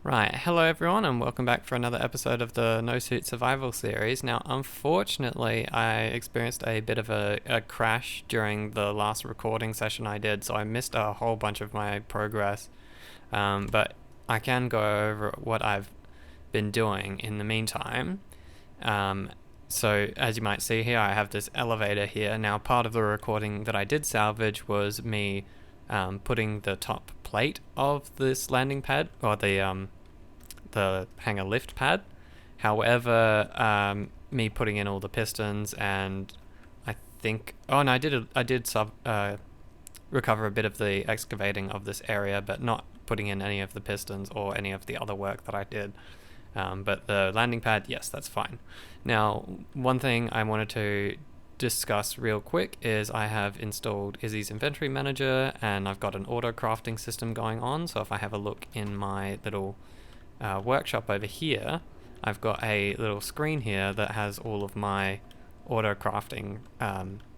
Right, hello everyone, and welcome back for another episode of the No Suit Survival series. Now, unfortunately, I experienced a bit of a crash during the last recording session I did, so I missed a whole bunch of my progress. But I can go over what I've been doing in the meantime. Um, so, as you might see here, I have this elevator here. Now, part of the recording that I did salvage was me putting the top plate of this landing pad, or the hanger lift pad. However, me putting in all the pistons and I think, oh no, I did recover a bit of the excavating of this area, but not putting in any of the pistons or any of the other work that I did. But the landing pad, yes, that's fine. Now, one thing I wanted to discuss real quick is I have installed Izzy's inventory manager and I've got an auto crafting system going on. So if I have a look in my little workshop over here, I've got a little screen here that has all of my auto crafting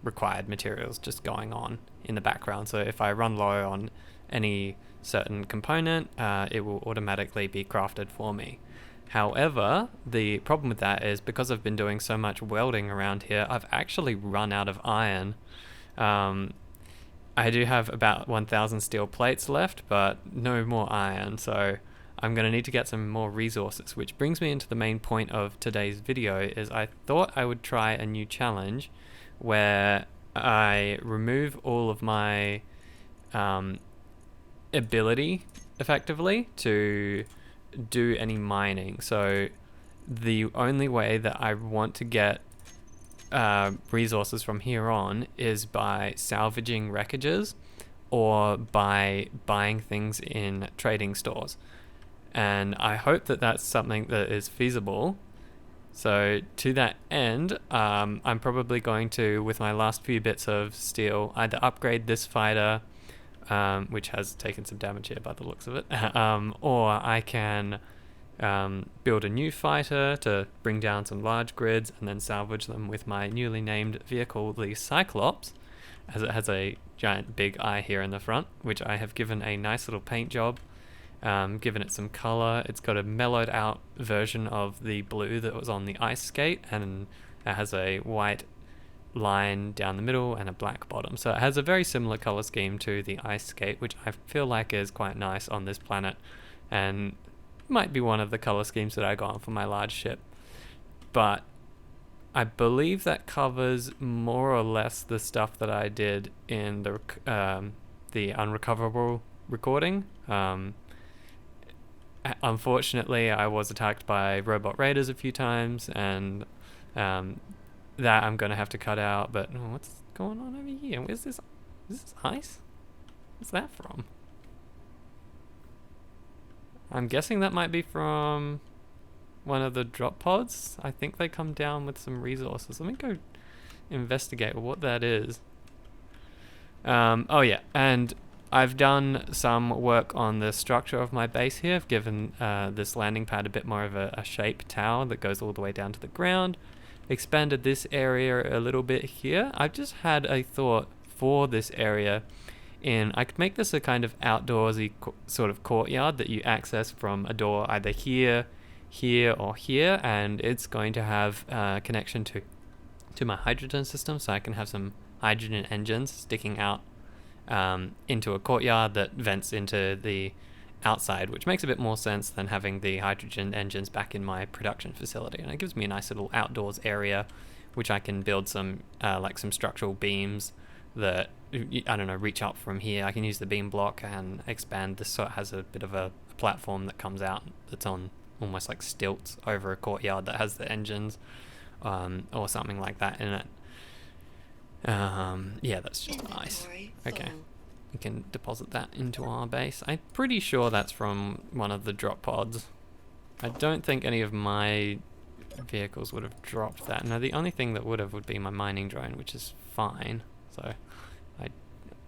required materials just going on in the background. So if I run low on any certain component, it will automatically be crafted for me. However, the problem with that is because I've been doing so much welding around here, I've actually run out of iron. I do have about 1,000 steel plates left, but no more iron, so I'm going to need to get some more resources, which brings me into the main point of today's video. Is I thought I would try a new challenge where I remove all of my ability effectively to do any mining. So the only way that I want to get resources from here on is by salvaging wreckages or by buying things in trading stores. And I hope that that's something that is feasible. So to that end, I'm probably going to, with my last few bits of steel, either upgrade this fighter, which has taken some damage here by the looks of it, or I can build a new fighter to bring down some large grids and then salvage them with my newly named vehicle, the Cyclops, as it has a giant big eye here in the front, which I have given a nice little paint job. Given it some color. It's got a mellowed out version of the blue that was on the ice skate, and it has a white line down the middle and a black bottom. So it has a very similar color scheme to the ice skate, which I feel like is quite nice on this planet, and might be one of the color schemes that I got on for my large ship. But I believe that covers more or less the stuff that I did in the unrecoverable recording. Unfortunately, I was attacked by robot raiders a few times, and that I'm going to have to cut out. But what's going on over here? Where's this? Is this ice? What's that from? I'm guessing that might be from one of the drop pods. I think they come down with some resources. Let me go investigate what that is. Oh yeah, and I've done some work on the structure of my base here. I've given this landing pad a bit more of a shape tower that goes all the way down to the ground. Expanded this area a little bit here. I've just had a thought for this area I could make this a kind of outdoorsy sort of courtyard that you access from a door either here, here, or here, and it's going to have a connection to my hydrogen system, so I can have some hydrogen engines sticking out into a courtyard that vents into the outside, which makes a bit more sense than having the hydrogen engines back in my production facility. And it gives me a nice little outdoors area, which I can build some some structural beams that, I don't know, reach up from here. I can use the beam block and expand this so it has a bit of a platform that comes out that's on almost like stilts over a courtyard that has the engines, or something like that in it. Yeah, that's just nice. Okay, we can deposit that into our base. I'm pretty sure that's from one of the drop pods. I don't think any of my vehicles would have dropped that. No, the only thing that would be my mining drone, which is fine. So,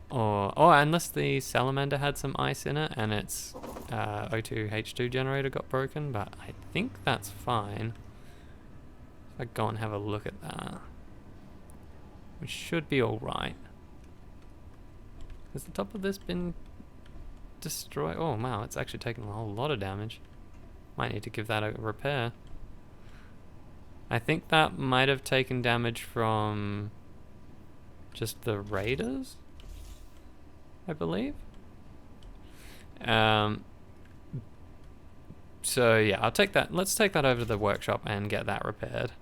or unless the salamander had some ice in it and its O2H2 generator got broken, but I think that's fine. If I go and have a look at that, we should be alright. Has the top of this been destroyed? Oh wow, it's actually taken a whole lot of damage. Might need to give that a repair. I think that might have taken damage from just the raiders, I believe. So yeah, I'll take that. Let's take that over to the workshop and get that repaired.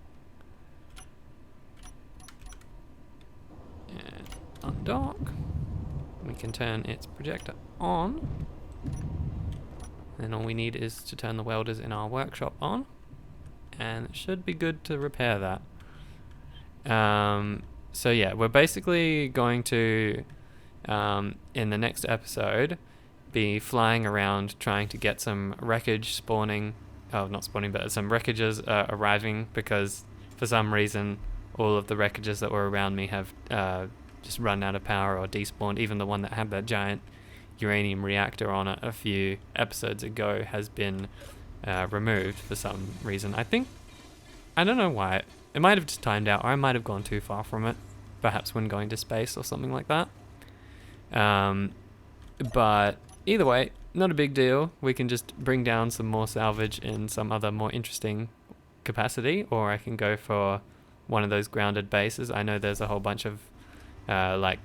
And undock. We can turn its projector on. And all we need is to turn the welders in our workshop on. And it should be good to repair that. So yeah, we're basically going to, in the next episode, be flying around trying to get some wreckage spawning. Oh, not spawning, but some wreckages arriving, because for some reason all of the wreckages that were around me have just run out of power or despawned. Even the one that had that giant uranium reactor on it a few episodes ago has been removed for some reason. I don't know why. It might have just timed out, or I might have gone too far from it, perhaps when going to space or something like that. But either way, not a big deal. We can just bring down some more salvage in some other more interesting capacity, or I can go for one of those grounded bases. I know there's a whole bunch of like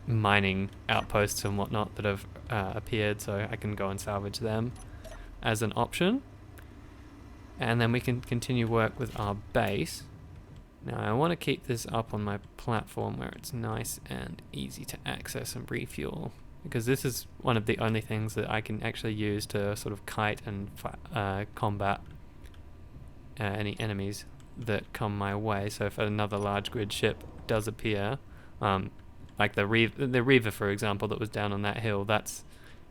mining outposts and whatnot that have appeared, so I can go and salvage them as an option. And then we can continue work with our base. Now I want to keep this up on my platform where it's nice and easy to access and refuel, because this is one of the only things that I can actually use to sort of kite and combat any enemies that come my way. So if another large grid ship does appear, like the Reaver, for example, that was down on that hill, that's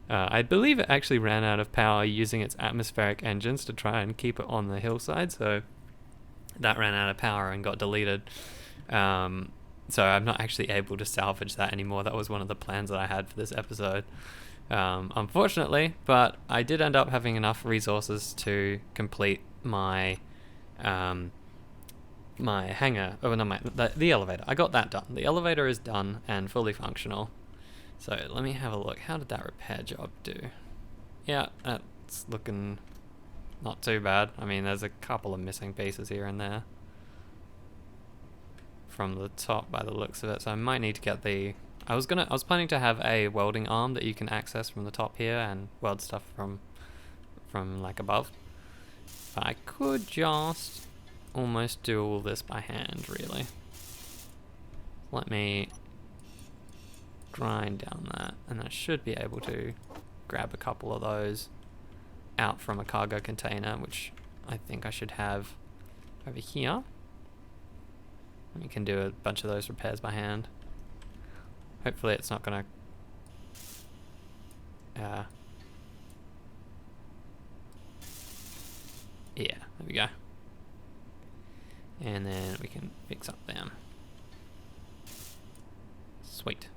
I believe it actually ran out of power using its atmospheric engines to try and keep it on the hillside, so that ran out of power and got deleted. So I'm not actually able to salvage that anymore. That was one of the plans that I had for this episode, unfortunately, but I did end up having enough resources to complete my my hangar, the elevator. I got that done. The elevator is done and fully functional. So let me have a look. How did that repair job do? Yeah, that's looking not too bad. I mean, there's a couple of missing pieces here and there from the top by the looks of it. So I might need to get the... I was planning to have a welding arm that you can access from the top here and weld stuff from like above. But I could just almost do all this by hand, really. Let me grind down that, and I should be able to grab a couple of those out from a cargo container, which I think I should have over here. And we can do a bunch of those repairs by hand. Hopefully it's not gonna yeah, there we go. And then we can fix up them. Sweet.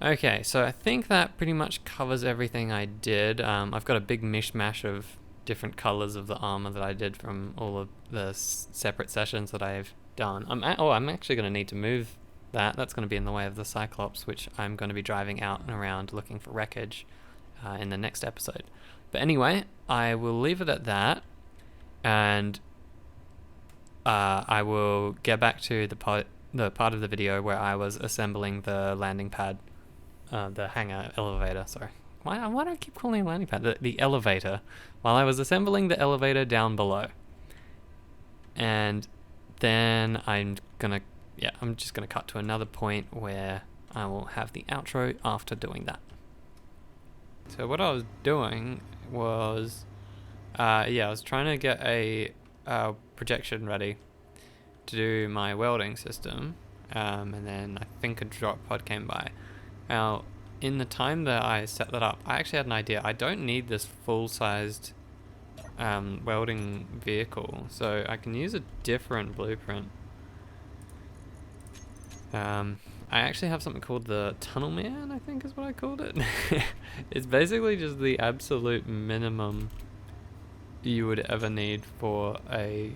Okay, so I think that pretty much covers everything I did. I've got a big mishmash of different colors of the armor that I did from all of the separate sessions that I've done. I'm actually going to need to move that. That's going to be in the way of the Cyclops, which I'm going to be driving out and around looking for wreckage in the next episode. But anyway, I will leave it at that, and I will get back to the part of the video where I was assembling the landing pad. The hangar elevator, sorry. Why do I keep calling it a landing pad? The elevator. While I was assembling the elevator down below. And then I'm just gonna cut to another point where I will have the outro after doing that. So what I was doing was, I was trying to get a projection ready to do my welding system, and then I think a drop pod came by. Now, in the time that I set that up, I actually had an idea. I don't need this full-sized welding vehicle, so I can use a different blueprint. I actually have something called the Tunnel Man, I think is what I called it. It's basically just the absolute minimum you would ever need for a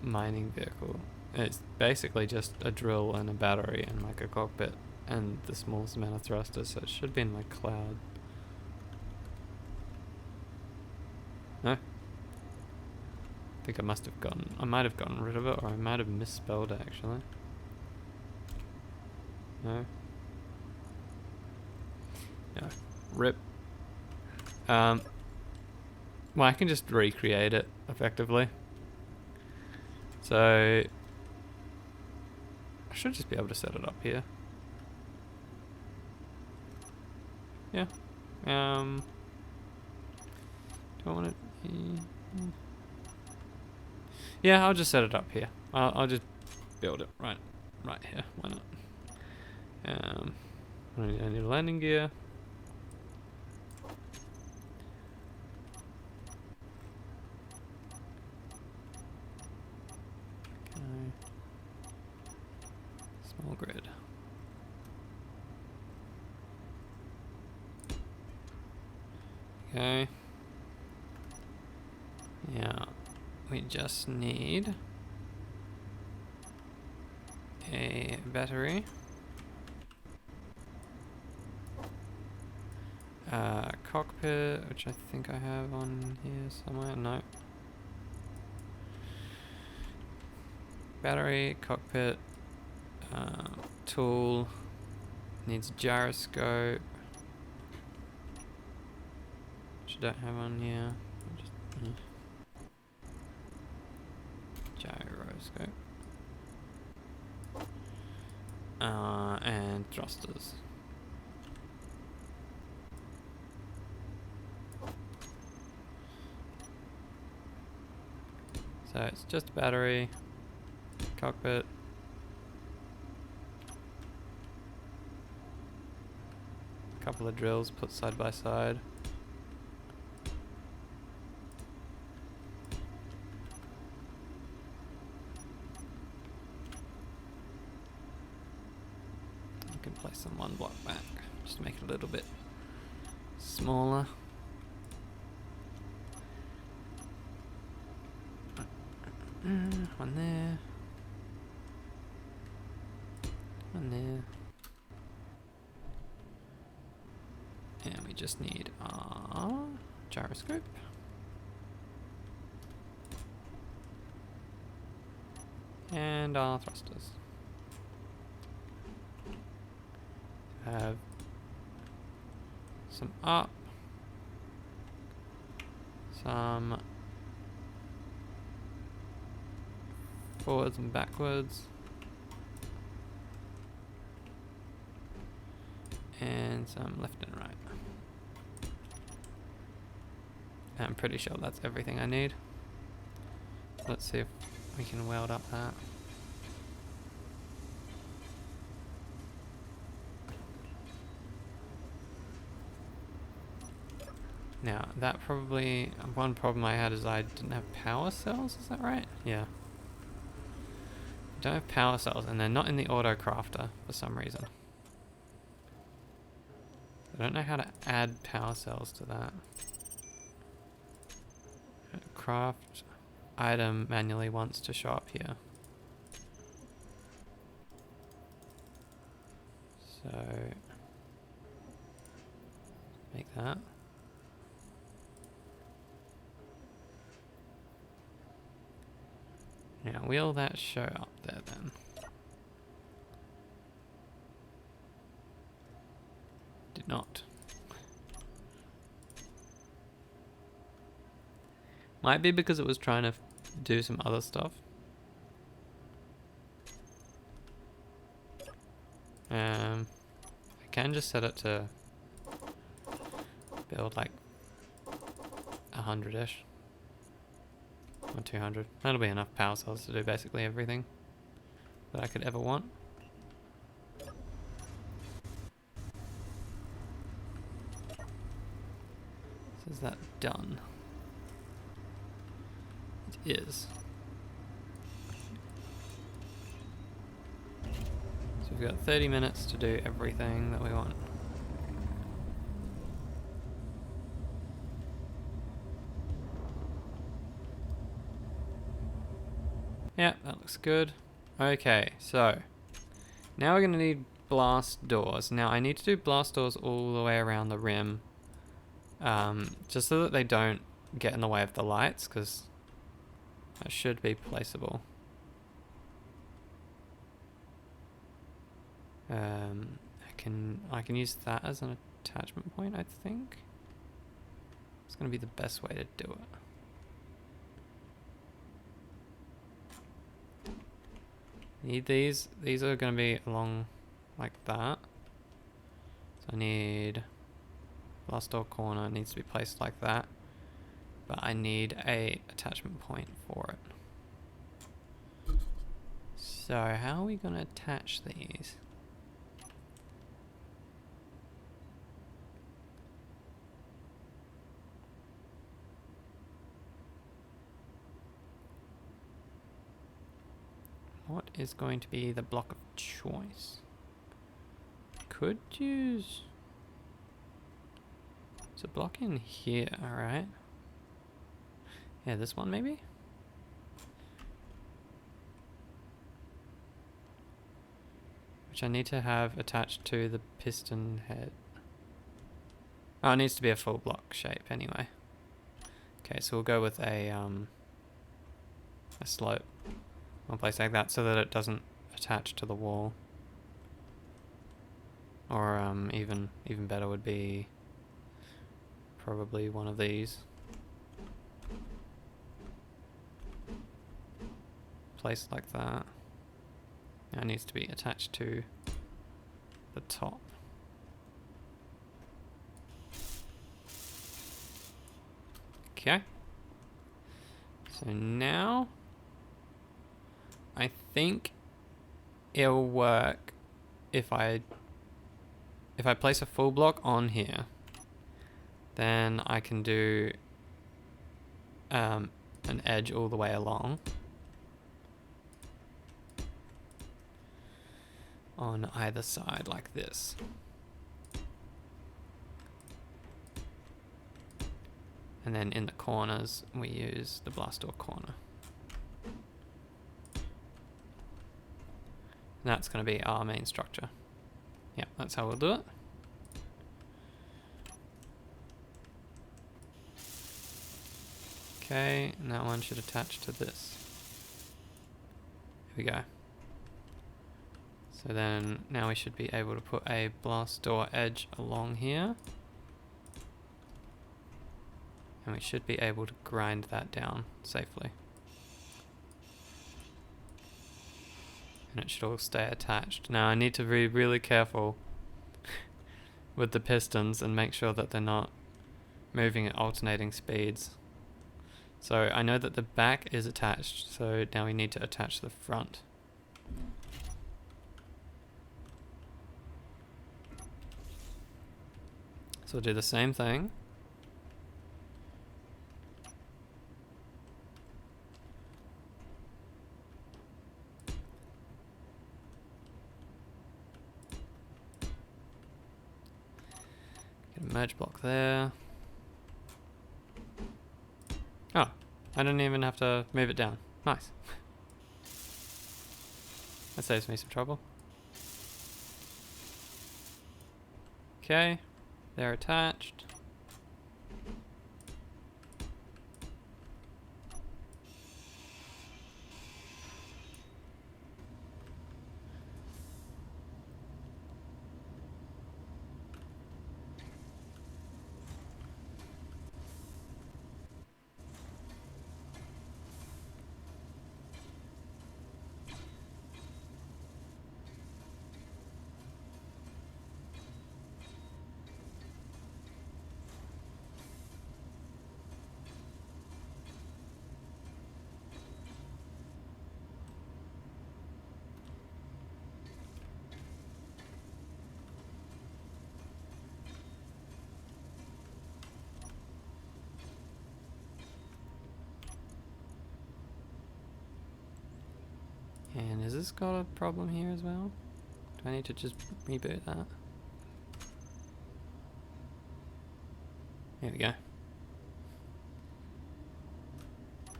mining vehicle. It's basically just a drill and a battery and like a cockpit and the smallest amount of thrusters, so it should be in my cloud. No? I think I must have gotten... I might have gotten rid of it, or I might have misspelled it, actually. No? No. Rip. Well, I can just recreate it, effectively. So... I should just be able to set it up here. Yeah. Do I want it... Yeah, I'll just set it up here. I'll just build it right here. Why not? I need a landing gear. Okay. Small grid. Okay. Yeah, we just need a battery. Cockpit, which I think I have on here somewhere. No. Battery, cockpit, tool, needs gyroscope, which I don't have on here. Gyroscope. And thrusters. So it's just a battery, cockpit, a couple of drills put side by side. You can place them one block back, just to make it a little bit smaller. One there. One there. And we just need our gyroscope. And our thrusters. Have some up. Some forwards and backwards, and some left and right. I'm pretty sure that's everything I need. Let's see if we can weld up that. Now, that probably, one problem I had is I didn't have power cells, is that right? Yeah. Don't have power cells, and they're not in the auto crafter for some reason. I don't know how to add power cells to that. Craft item manually wants to show up here. So make that. Now, will that show up there then? Did not. Might be because it was trying to do some other stuff. I can just set it to build like 100-ish. Or 200. That'll be enough power cells to do basically everything that I could ever want. So is that done? It is. So we've got 30 minutes to do everything that we want. Yeah, that looks good. Okay, so now we're going to need blast doors. Now I need to do blast doors all the way around the rim, just so that they don't get in the way of the lights, because that should be placeable. I can use that as an attachment point, I think. It's going to be the best way to do it. Need these. These are going to be along like that. So I need glass door corner. It needs to be placed like that. But I need a attachment point for it. So how are we going to attach these? What is going to be the block of choice? Could use... There's a block in here, alright. Yeah, this one maybe? Which I need to have attached to the piston head. Oh, it needs to be a full block shape anyway. Okay, so we'll go with a slope. One place like that so that it doesn't attach to the wall. Or even better would be probably one of these. Placed like that. Now it needs to be attached to the top. Okay. So now I think it'll work if I place a full block on here. Then I can do an edge all the way along on either side like this. And then in the corners we use the blast door corner. And that's going to be our main structure. Yeah, that's how we'll do it. Okay, and that one should attach to this. Here we go. So then now we should be able to put a blast door edge along here. And we should be able to grind that down safely. And it should all stay attached. Now I need to be really careful with the pistons and make sure that they're not moving at alternating speeds. So I know that the back is attached, so now we need to attach the front. So we'll do the same thing. Get a merge block there. Oh, I don't even have to move it down. Nice. That saves me some trouble. Okay, they're attached. And has this got a problem here as well? Do I need to just reboot that? There we go.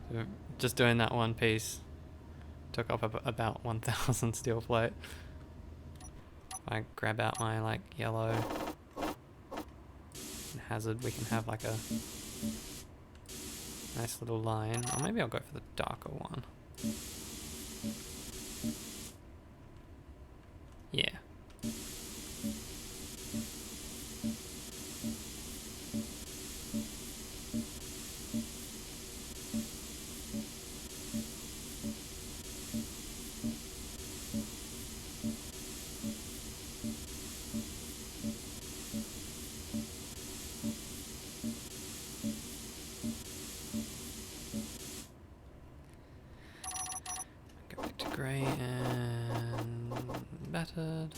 So just doing that one piece took off about 1,000 steel plate. If I grab out my like yellow hazard, we can have like a Nice little line. Or maybe I'll go for the darker one. Yeah. Go back to grey and battered.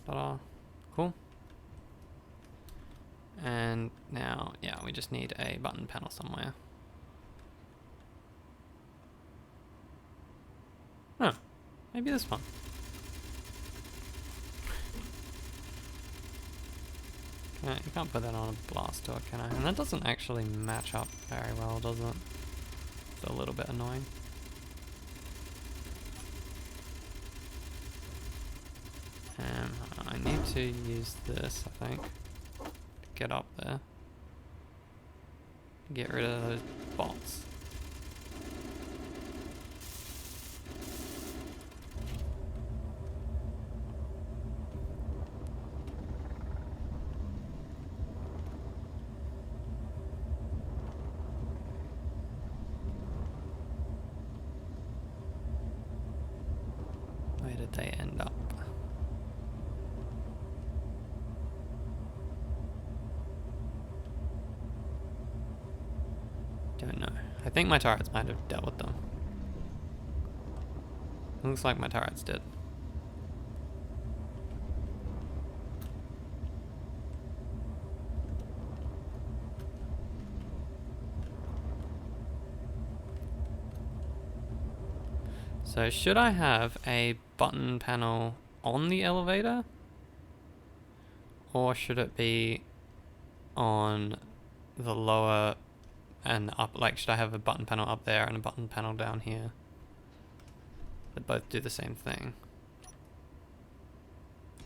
Ta-da. Cool. And now, yeah, we just need a button panel somewhere. Oh, maybe this one. You can't put that on a blast door, can I? And that doesn't actually match up very well, does it? It's a little bit annoying. I need to use this, I think, to get up there. Get rid of those bolts. Where did they end up? Don't know. I think my turrets might have dealt with them. Looks like my turrets did. So should I have a button panel on the elevator? Or should it be on the lower and up? Like, should I have a button panel up there and a button panel down here? They both do the same thing.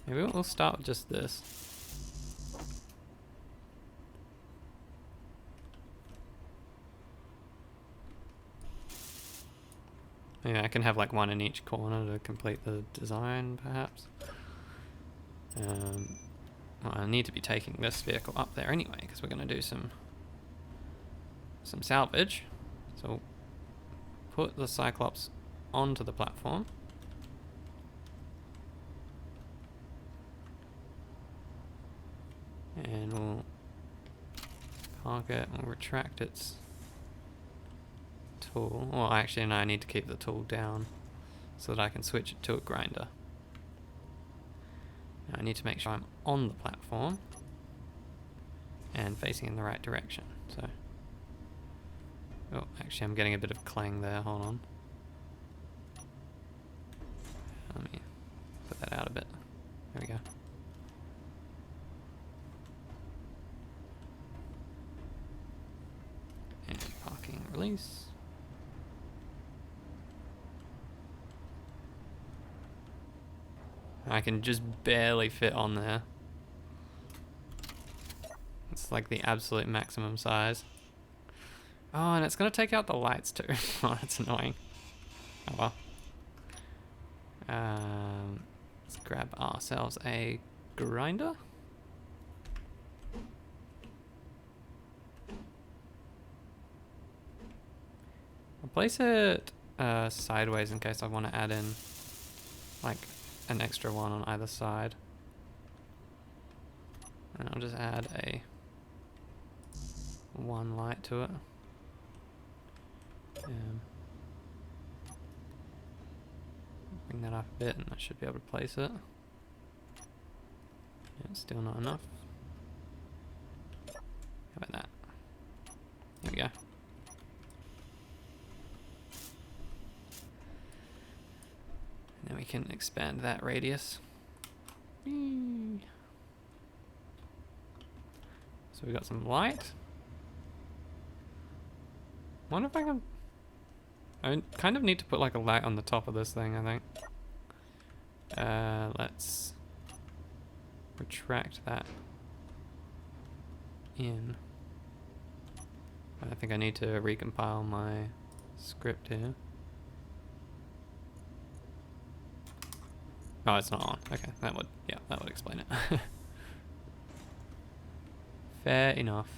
Maybe we'll start with just this. Yeah, I can have like one in each corner to complete the design, perhaps. Well, I need to be taking this vehicle up there anyway, because we're going to do some salvage. So put the Cyclops onto the platform. And we'll park it, and we'll retract its tool. Well, actually, no, I need to keep the tool down so that I can switch it to a grinder. Now I need to make sure I'm on the platform and facing in the right direction. So, oh, actually, I'm getting a bit of clang there. Hold on. Let me put that out a bit. There we go. And parking release. I can just barely fit on there. It's like the absolute maximum size. Oh, and it's gonna take out the lights too. Oh, that's annoying. Oh well. Let's grab ourselves a grinder. I'll place it sideways in case I want to add in like an extra one on either side. And I'll just add a one light to it. Bring that up a bit and I should be able to place it. Yeah, it's still not enough. How about that? There we go. And then we can expand that radius. Whee. So we got some light. Wonder if I can... I kind of need to put like a light on the top of this thing, I think. Let's retract that in. I think I need to recompile my script here. Oh, it's not on. Okay, that would explain it. Fair enough.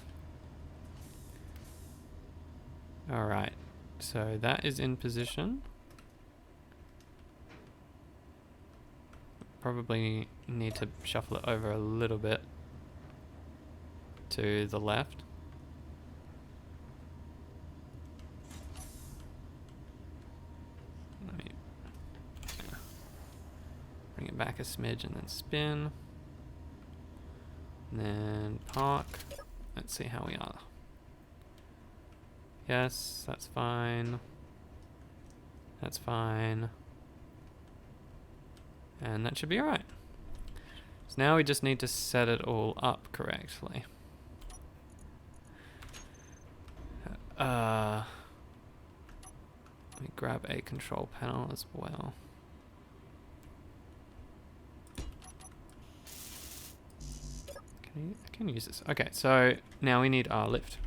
Alright, so that is in position. Probably need to shuffle it over a little bit to the left. Let me bring it back a smidge and then spin. And then park. Let's see how we are. Yes, that's fine. That's fine. And that should be alright. So now we just need to set it all up correctly. Let me grab a control panel as well. I can use this. Okay, so now we need our lift.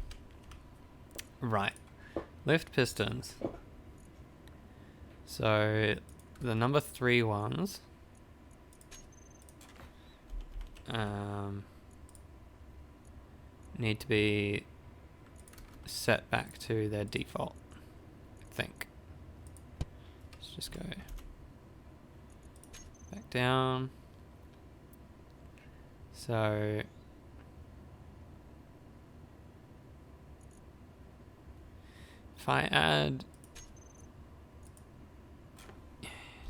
Right. Lift pistons. So the number 3 ones need to be set back to their default, I think. Let's just go back down. So if I add,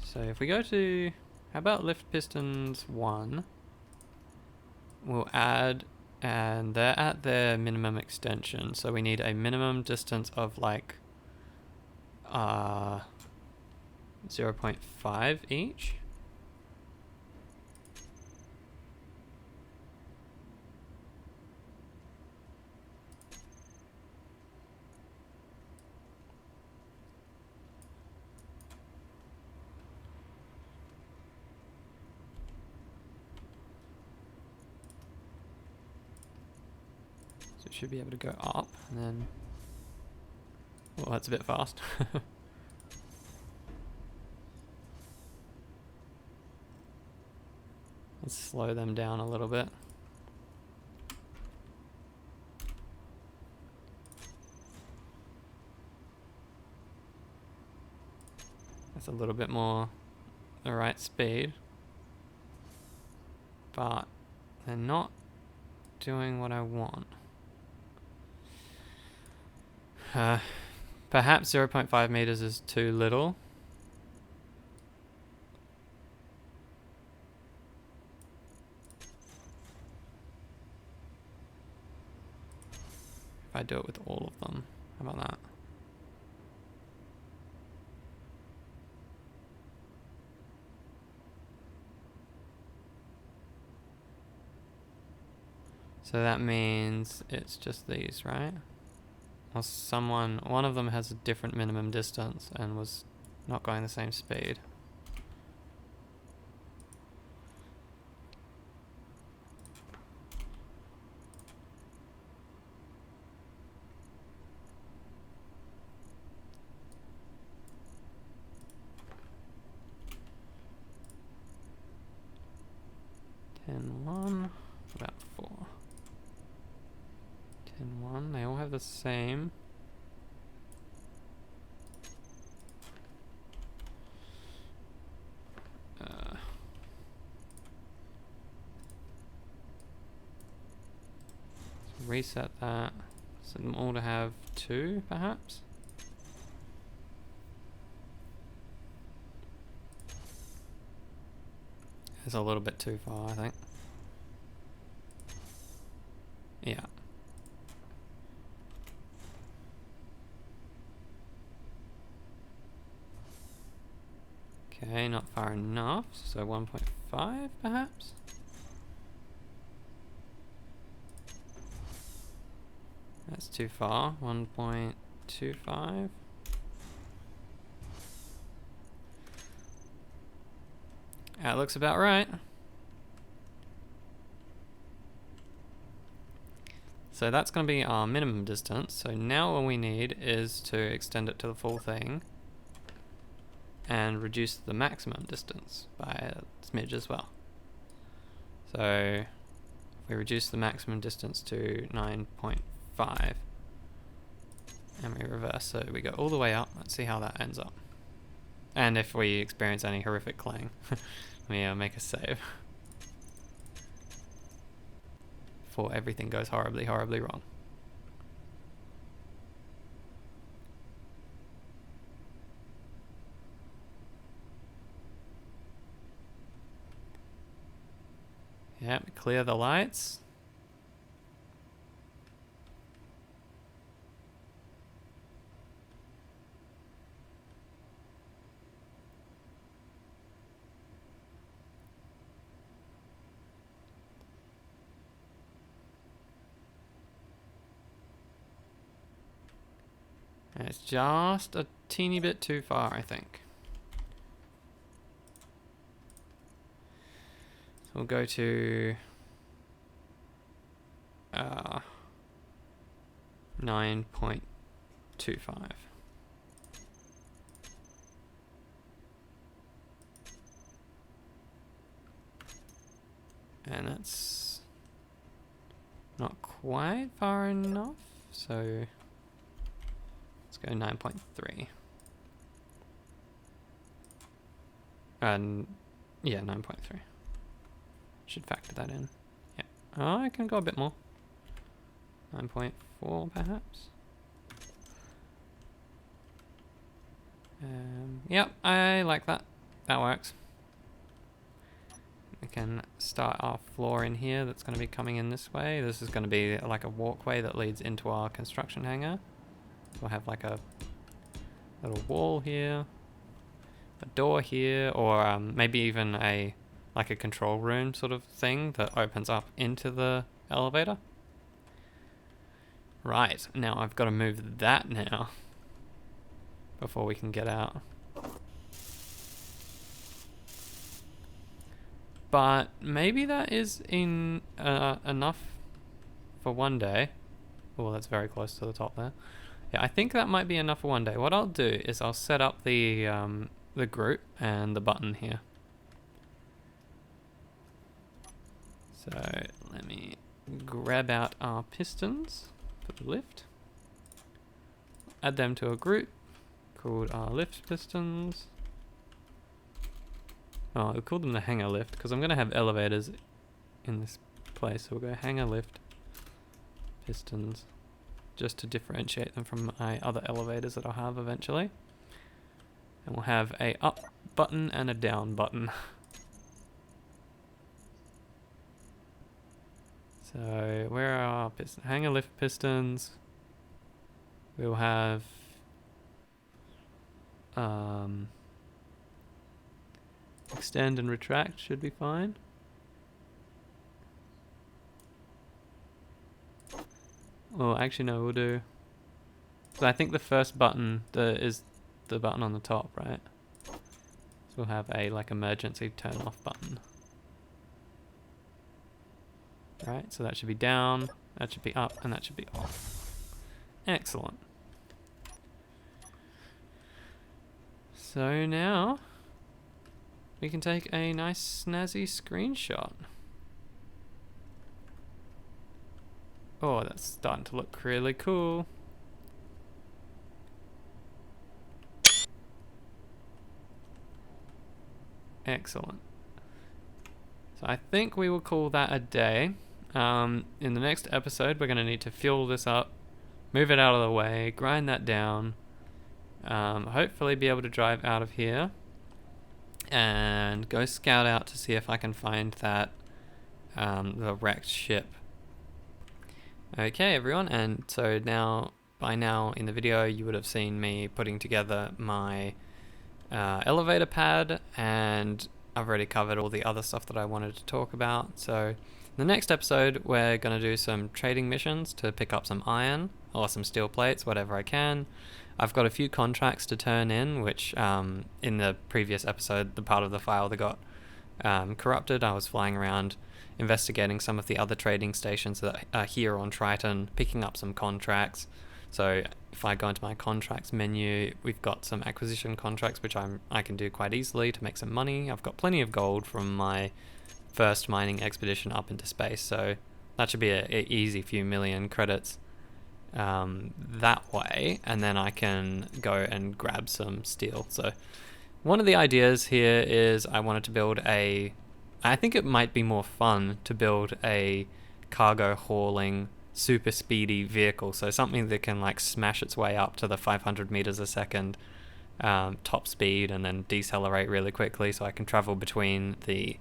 so if we go to, how about lift pistons 1, we'll add, and they're at their minimum extension, so we need a minimum distance of like 0.5 each. So it should be able to go up, and then, well, that's a bit fast. Let's slow them down a little bit. That's a little bit more the right speed, but they're not doing what I want. Perhaps 0.5 meters is too little. If I do it with all of them, how about that? So that means it's just these, right? Or one of them has a different minimum distance and was not going the same speed. About 4. 10-1, they all have the same. Reset that. Set them all to have 2, perhaps? It's a little bit too far, I think. Yeah. Okay, not far enough, so 1.5 perhaps? That's too far, 1.25. That looks about right. So that's going to be our minimum distance. So now all we need is to extend it to the full thing and reduce the maximum distance by a smidge as well. So if we reduce the maximum distance to 9.5 and we reverse, so we go all the way up. Let's see how that ends up. And if we experience any horrific clang, we make a save. Before everything goes horribly, horribly wrong. Yep, clear the lights. And it's just a teeny bit too far, I think. So we'll go to 9.25. And that's not quite far enough, so let's go 9.3. And yeah, 9.3. Should factor that in. Yeah. Oh, I can go a bit more. 9.4 perhaps. Yep, I like that. That works. We can start our floor in here that's going to be coming in this way. This is going to be like a walkway that leads into our construction hangar. We'll have like a little wall here, a door here, or maybe even like a control room sort of thing that opens up into the elevator. Right, now I've got to move that now before we can get out. But maybe that is enough for one day. Oh, that's very close to the top there. Yeah, I think that might be enough for one day. What I'll do is I'll set up the group and the button here. So let me grab out our pistons for the lift. Add them to a group called our lift pistons. Oh, we'll call them the hangar lift because I'm going to have elevators in this place. So we'll go hangar lift pistons just to differentiate them from my other elevators that I'll have eventually. And we'll have a up button and a down button. So where are our hangar lift pistons? We'll have extend and retract should be fine. Oh, actually no, we'll do. So I think the first button is the button on the top, right? So we'll have a like emergency turn off button. Right, so that should be down, that should be up, and that should be off. Excellent. So now we can take a nice snazzy screenshot. Oh, that's starting to look really cool. Excellent. So I think we will call that a day. In the next episode, we're going to need to fuel this up, move it out of the way, grind that down, hopefully be able to drive out of here and go scout out to see if I can find that the wrecked ship. Okay everyone, and so by now in the video you would have seen me putting together my elevator pad, and I've already covered all the other stuff that I wanted to talk about. So in the next episode we're going to do some trading missions to pick up some iron or some steel plates, whatever I can. I've got a few contracts to turn in, which in the previous episode, the part of the file that got corrupted, I was flying around investigating some of the other trading stations that are here on Triton, picking up some contracts. So if I go into my contracts menu, we've got some acquisition contracts which I can do quite easily to make some money. I've got plenty of gold from my first mining expedition up into space, so that should be a easy few million credits that way, and then I can go and grab some steel. So one of the ideas here is I wanted to build I think it might be more fun to build a cargo hauling super speedy vehicle, so something that can like smash its way up to the 500 meters a second top speed and then decelerate really quickly, so I can travel between the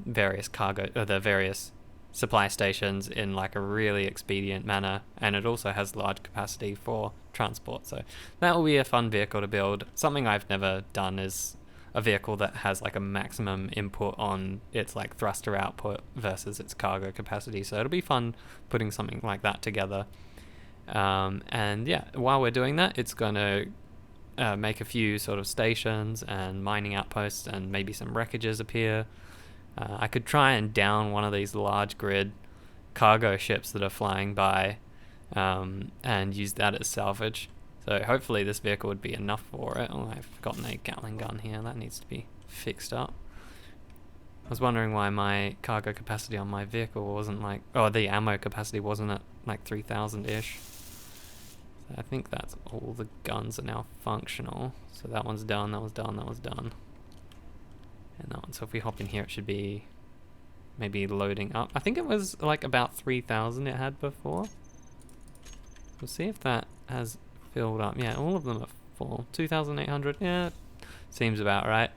various supply stations in like a really expedient manner, and it also has large capacity for transport. So that will be a fun vehicle to build. Something I've never done is a vehicle that has like a maximum input on its like thruster output versus its cargo capacity, so it'll be fun putting something like that together. And yeah, while we're doing that, it's going to make a few sort of stations and mining outposts, and maybe some wreckages appear. I could try and down one of these large grid cargo ships that are flying by and use that as salvage. So hopefully this vehicle would be enough for it. Oh, I've gotten a Gatling gun here. That needs to be fixed up. I was wondering why my cargo capacity on my vehicle wasn't like... Oh, the ammo capacity wasn't at like 3,000-ish. So I think that's all the guns are now functional. So that one's done, that was done, that was done. And that one. So if we hop in here, it should be maybe loading up. I think it was like about 3,000 it had before. We'll see if that has filled up. Yeah, all of them are full. 2,800. Yeah, seems about right.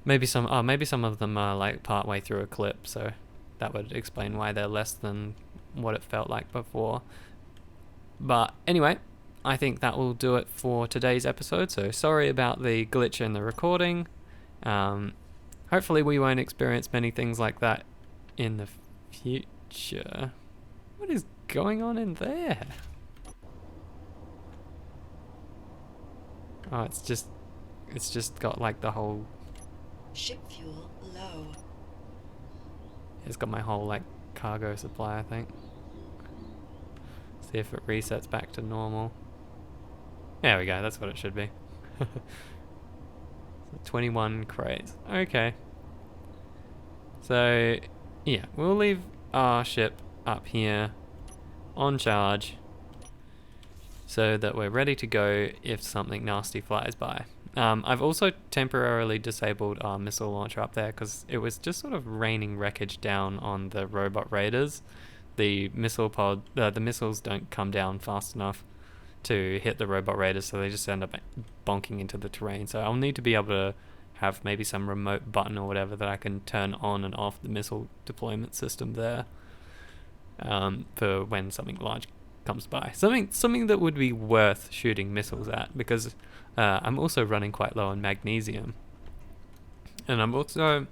Maybe some of them are like part way through a clip, so that would explain why they're less than what it felt like before. But anyway, I think that will do it for today's episode. So sorry about the glitch in the recording. Hopefully we won't experience many things like that in the future. What is going on in there? Oh, it's just got like the whole... Ship fuel low. It's got my whole like cargo supply, I think. See if it resets back to normal. There we go, that's what it should be. 21 crates. Okay. So, yeah, we'll leave our ship up here on charge so that we're ready to go if something nasty flies by. I've also temporarily disabled our missile launcher up there because it was just sort of raining wreckage down on the robot raiders. The missile pod, the missiles don't come down fast enough to hit the robot raiders, so they just end up bonking into the terrain. So I'll need to be able to have maybe some remote button or whatever that I can turn on and off the missile deployment system there for when something large comes by. Something that would be worth shooting missiles at, because I'm also running quite low on magnesium. And I'm also...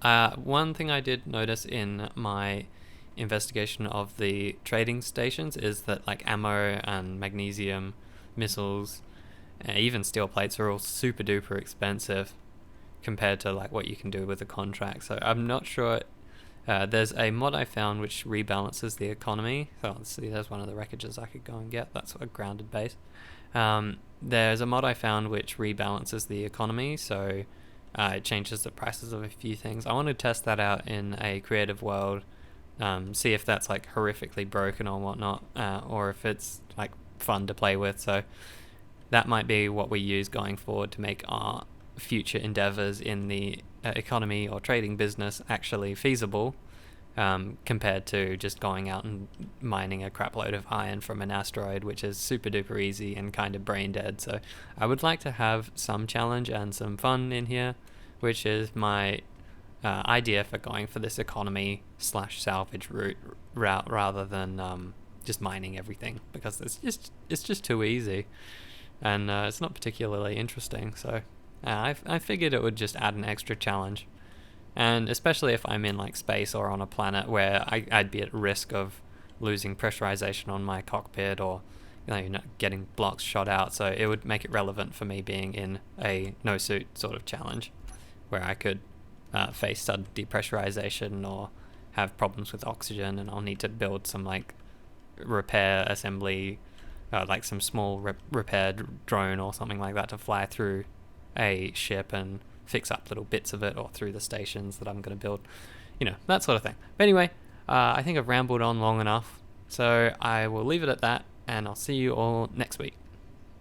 one thing I did notice in my investigation of the trading stations is that like ammo and magnesium, missiles, even steel plates are all super duper expensive compared to like what you can do with a contract. So I'm not sure. There's a mod I found which rebalances the economy. So let's see, there's one of the wreckages I could go and get. That's a grounded base. There's a mod I found which rebalances the economy, so it changes the prices of a few things. I want to test that out in a creative world, see if that's like horrifically broken or whatnot, or if it's like fun to play with. So that might be what we use going forward to make our future endeavors in the economy or trading business actually feasible, compared to just going out and mining a crap load of iron from an asteroid, which is super duper easy and kind of brain dead. So I would like to have some challenge and some fun in here, which is my idea for going for this economy / salvage route rather than just mining everything, because it's just too easy, and it's not particularly interesting. So I figured it would just add an extra challenge, and especially if I'm in like space or on a planet where I'd be at risk of losing pressurization on my cockpit, or getting blocks shot out. So it would make it relevant for me being in a no suit sort of challenge where I could face sudden depressurization or have problems with oxygen, and I'll need to build some like repair assembly, like some small repair drone or something like that to fly through a ship and fix up little bits of it, or through the stations that I'm going to build, that sort of thing. But anyway, I think I've rambled on long enough, so I will leave it at that, and I'll see you all next week.